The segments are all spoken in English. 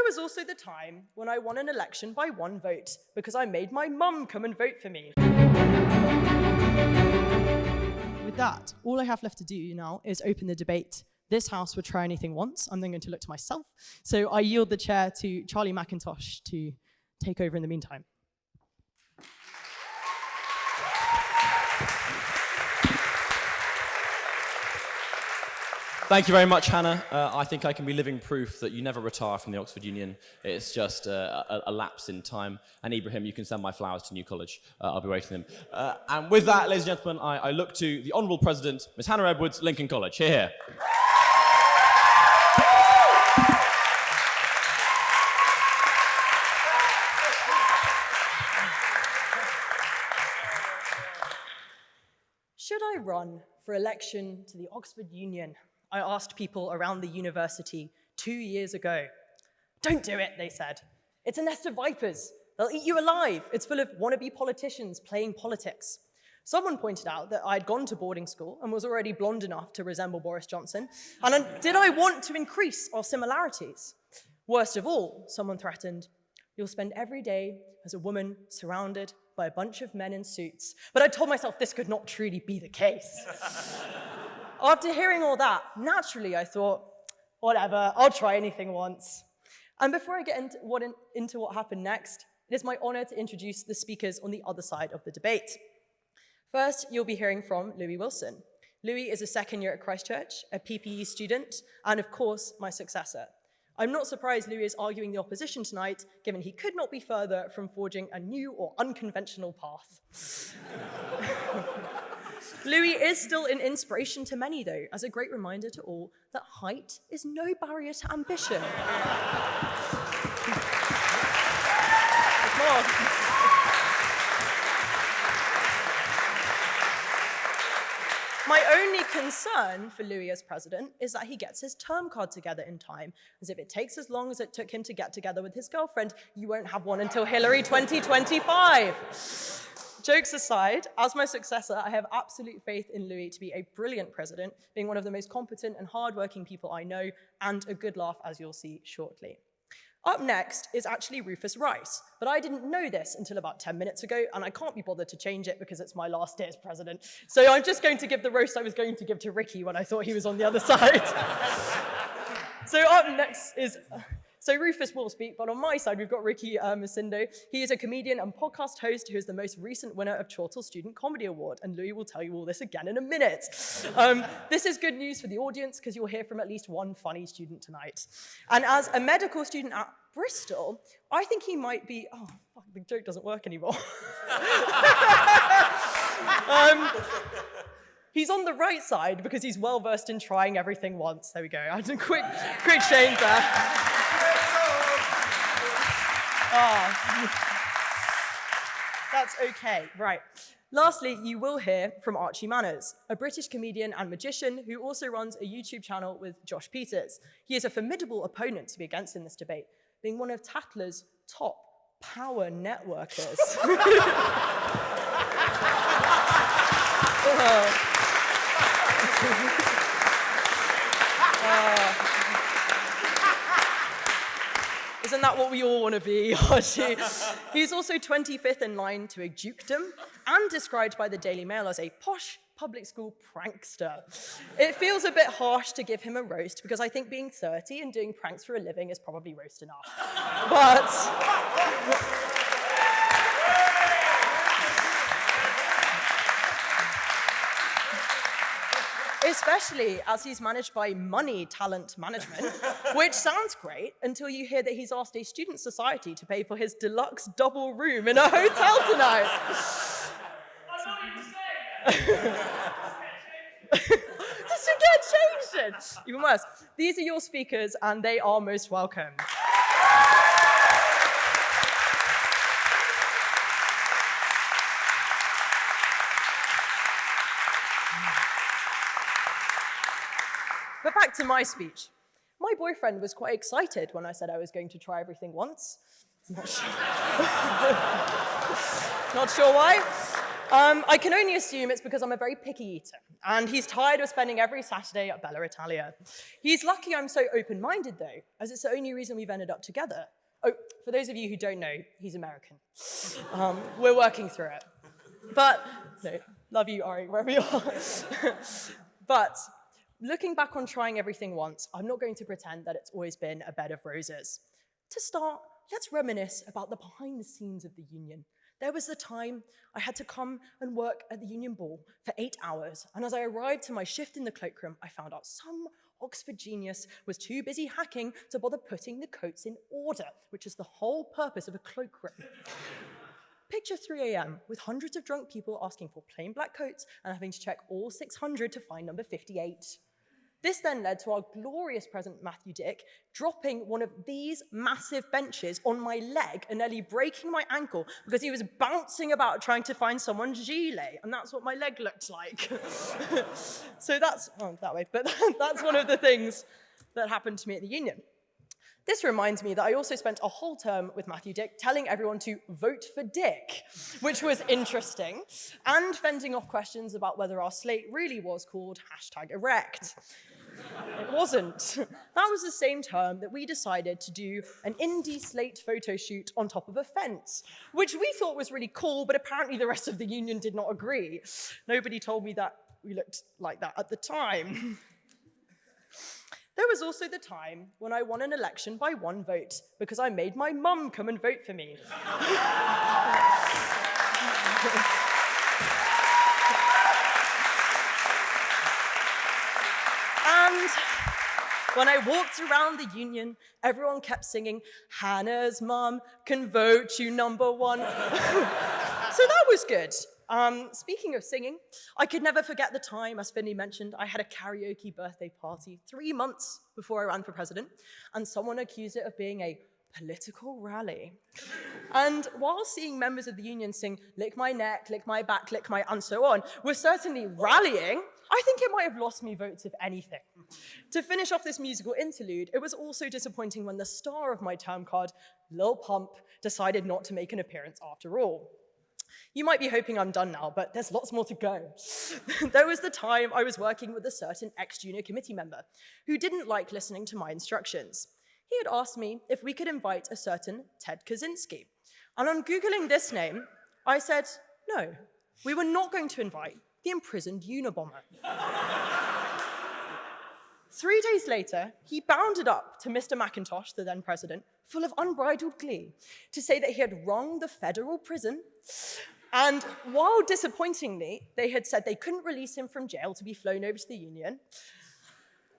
was also the time when I won an election by 1 vote because I made my mum come and vote for me. With that, all I have left to do now is open the debate. This House would try anything once. I'm then going to look to myself. So I yield the chair to Charlie McIntosh to take over in the meantime. Thank you very much, Hannah. I think I can be living proof that you never retire from the Oxford Union. It's just a lapse in time. And Ibrahim, you can send my flowers to New College. I'll be waiting them. And with that, ladies and gentlemen, I look to the Honourable President, Ms. Hannah Edwards, Lincoln College. Hear, hear. Should I run for election to the Oxford Union? I asked people around the university 2 years ago. Don't do it, they said. It's a nest of vipers. They'll eat you alive. It's full of wannabe politicians playing politics. Someone pointed out that I'd gone to boarding school and was already blonde enough to resemble Boris Johnson. And did I want to increase our similarities? Worst of all, someone threatened, you'll spend every day as a woman surrounded by a bunch of men in suits. But I told myself this could not truly be the case. After hearing all that, naturally I thought, whatever, I'll try anything once. And before I get into what happened next, it is my honor to introduce the speakers on the other side of the debate. First, you'll be hearing from Louis Wilson. Louis is a second year at Christ Church, a PPE student, and of course, my successor. I'm not surprised Louis is arguing the opposition tonight, given he could not be further from forging a new or unconventional path. Louis is still an inspiration to many, though, as a great reminder to all that height is no barrier to ambition. My only concern for Louis as president is that he gets his term card together in time, as if it takes as long as it took him to get together with his girlfriend, you won't have one until Hillary 2025. Jokes aside, as my successor, I have absolute faith in Louis to be a brilliant president, being one of the most competent and hardworking people I know, and a good laugh, as you'll see shortly. Up next is actually Rufus Rice, but I didn't know this until about 10 minutes ago, and I can't be bothered to change it because it's my last day as president. So I'm just going to give the roast I was going to give to Ricky when I thought he was on the other side. So up next is... So Rufus will speak, but on my side, we've got Ricky Masindo. He is a comedian and podcast host who is the most recent winner of Chortle Student Comedy Award, and Louis will tell you all this again in a minute. This is good news for the audience, because you'll hear from at least one funny student tonight. And as a medical student at Bristol, I think he might be, oh, fuck, the joke doesn't work anymore. He's on the right side because he's well-versed in trying everything once. There we go. I had a quick change there. Oh. That's okay, right. Lastly, you will hear from Archie Manners, a British comedian and magician who also runs a YouTube channel with Josh Peters. He is a formidable opponent to be against in this debate, being one of Tatler's top power networkers. Isn't that what we all want to be, Archie? He's also 25th in line to a dukedom and described by the Daily Mail as a posh public school prankster. It feels a bit harsh to give him a roast because I think being 30 and doing pranks for a living is probably roast enough. But... especially as he's managed by money talent management, which sounds great until you hear that he's asked a student society to pay for his deluxe double room in a hotel tonight. I'm not even saying that. Just to get changed. Even worse. These are your speakers, and they are most welcome. But back to my speech. My boyfriend was quite excited when I said I was going to try everything once. Not sure why. I can only assume it's because I'm a very picky eater, and he's tired of spending every Saturday at Bella Italia. He's lucky I'm so open-minded, though, as it's the only reason we've ended up together. Oh, for those of you who don't know, he's American. We're working through it. But, no, love you, Ari, wherever you are. But, looking back on trying everything once, I'm not going to pretend that it's always been a bed of roses. To start, let's reminisce about the behind the scenes of the union. There was the time I had to come and work at the union ball for 8 hours, and as I arrived to my shift in the cloakroom, I found out some Oxford genius was too busy hacking to bother putting the coats in order, which is the whole purpose of a cloakroom. Picture 3 a.m. with hundreds of drunk people asking for plain black coats and having to check all 600 to find number 58. This then led to our glorious President Matthew Dick dropping one of these massive benches on my leg and nearly breaking my ankle because he was bouncing about trying to find someone's gilet, and that's what my leg looked like. So that's, oh, that way, but that's one of the things that happened to me at the union. This reminds me that I also spent a whole term with Matthew Dick telling everyone to vote for Dick, which was interesting, and fending off questions about whether our slate really was called #erect. It wasn't. That was the same term that we decided to do an indie slate photo shoot on top of a fence, which we thought was really cool, but apparently the rest of the union did not agree. Nobody told me that we looked like that at the time. There was also the time when I won an election by 1 vote because I made my mum come and vote for me. And when I walked around the union, everyone kept singing, "Hannah's mum can vote you #1. So that was good. Speaking of singing, I could never forget the time, as Finley mentioned, I had a karaoke birthday party 3 months before I ran for president, and someone accused it of being a political rally. And while seeing members of the union sing, "Lick my neck, lick my back, lick my," and so on, was certainly rallying, I think it might have lost me votes, if anything. To finish off this musical interlude, it was also disappointing when the star of my term card, Lil Pump, decided not to make an appearance after all. You might be hoping I'm done now, but there's lots more to go. There was the time I was working with a certain ex-junior committee member who didn't like listening to my instructions. He had asked me if we could invite a certain Ted Kaczynski. And on Googling this name, I said, no, we were not going to invite the imprisoned Unabomber. 3 days later, he bounded up to Mr. McIntosh, the then president, full of unbridled glee, to say that he had wronged the federal prison. And while disappointingly, they had said they couldn't release him from jail to be flown over to the union,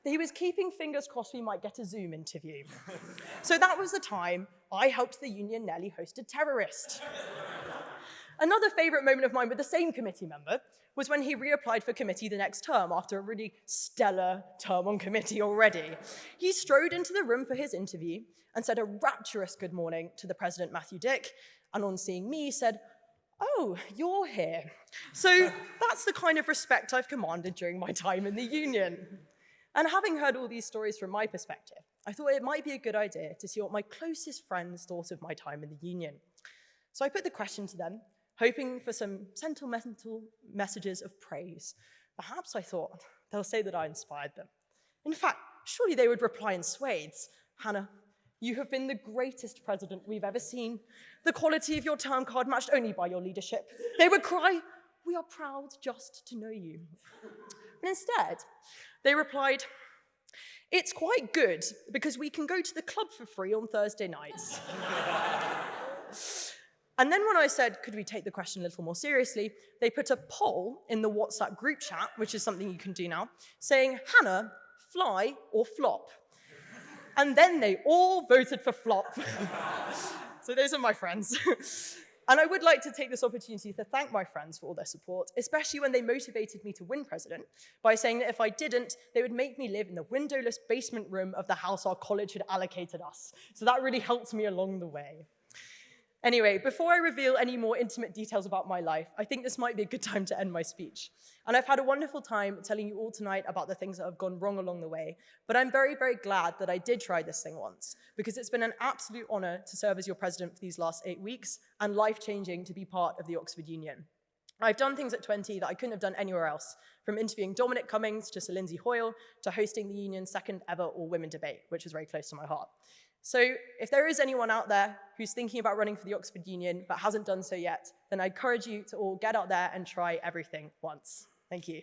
he was keeping fingers crossed we might get a Zoom interview. So that was the time I helped the union nearly host a terrorist. Another favorite moment of mine with the same committee member was when he reapplied for committee the next term after a really stellar term on committee already. He strode into the room for his interview and said a rapturous good morning to the president, Matthew Dick, and on seeing me said, "Oh, you're here." So that's the kind of respect I've commanded during my time in the union. And having heard all these stories from my perspective, I thought it might be a good idea to see what my closest friends thought of my time in the union. So I put the question to them, hoping for some sentimental messages of praise. Perhaps I thought they'll say that I inspired them. In fact, surely they would reply in swathes. "Hannah, you have been the greatest president we've ever seen. The quality of your term card matched only by your leadership." They would cry, "We are proud just to know you." But instead, they replied, "It's quite good because we can go to the club for free on Thursday nights." And then when I said, could we take the question a little more seriously, they put a poll in the WhatsApp group chat, which is something you can do now, saying, "Hannah, fly or flop?" And then they all voted for flop. So those are my friends. And I would like to take this opportunity to thank my friends for all their support, especially when they motivated me to win president by saying that if I didn't, they would make me live in the windowless basement room of the house our college had allocated us. So that really helped me along the way. Anyway, before I reveal any more intimate details about my life, I think this might be a good time to end my speech. And I've had a wonderful time telling you all tonight about the things that have gone wrong along the way, but I'm very, very glad that I did try this thing once, because it's been an absolute honor to serve as your president for these last 8 weeks, and life-changing to be part of the Oxford Union. I've done things at 20 that I couldn't have done anywhere else, from interviewing Dominic Cummings to Sir Lindsay Hoyle to hosting the union's second ever all-women debate, which is very close to my heart. So if there is anyone out there who's thinking about running for the Oxford Union but hasn't done so yet, then I encourage you to all get out there and try everything once. Thank you.